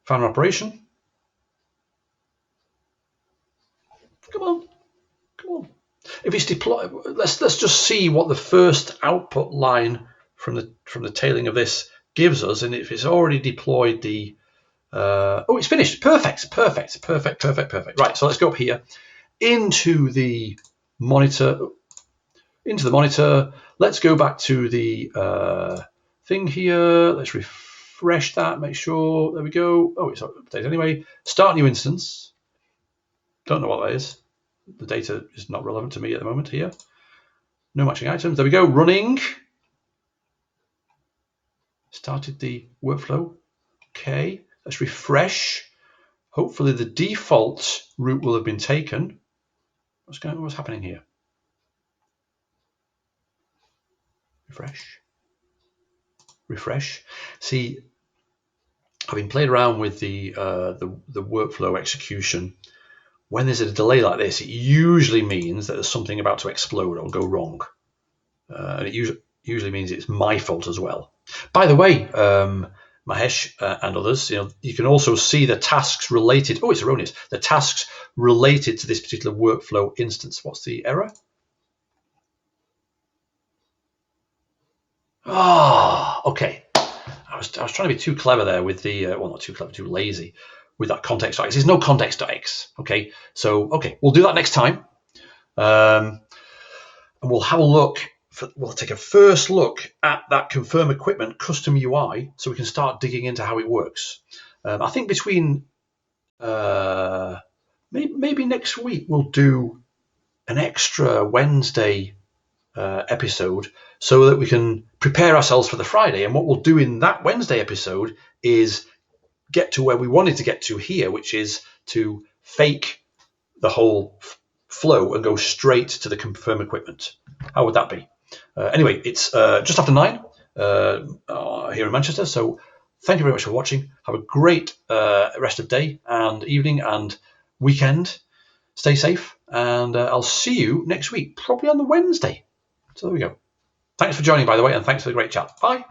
Found an operation. Come on. If it's deployed, let's just see what the first output line from the tailing of this gives us, and if it's already deployed the it's finished. Perfect. Right, so let's go up here into the monitor. Let's go back to the thing here. Let's refresh that, make sure. There we go. Oh, it's updated anyway. Start new instance. Don't know what that is. The data is not relevant to me at the moment here. No matching items. There we go. Running. Started the workflow. Okay. Let's refresh. Hopefully the default route will have been taken. What's happening here? Refresh. See, having played around with the workflow execution, when there's a delay like this, it usually means that there's something about to explode or go wrong, and it usually means it's my fault as well. By the way, Mahesh and others, you can also see the tasks related. Oh, it's erroneous. The tasks related to this particular workflow instance. What's the error? Oh, okay. I was trying to be too clever there with the well, not too clever, too lazy with that context.x. There's no context.x. Okay, so we'll do that next time, and we'll have a look. We'll take a first look at that confirm equipment custom UI, so we can start digging into how it works. I think between maybe next week we'll do an extra Wednesday episode so that we can prepare ourselves for the Friday. And what we'll do in that Wednesday episode is get to where we wanted to get to here, which is to fake the whole flow and go straight to the confirm equipment. How would that be? Anyway, it's just after 9 here in Manchester. So thank you very much for watching. Have a great rest of day and evening and weekend. Stay safe, and I'll see you next week, probably on the Wednesday. So there we go. Thanks for joining, by the way, and thanks for the great chat. Bye.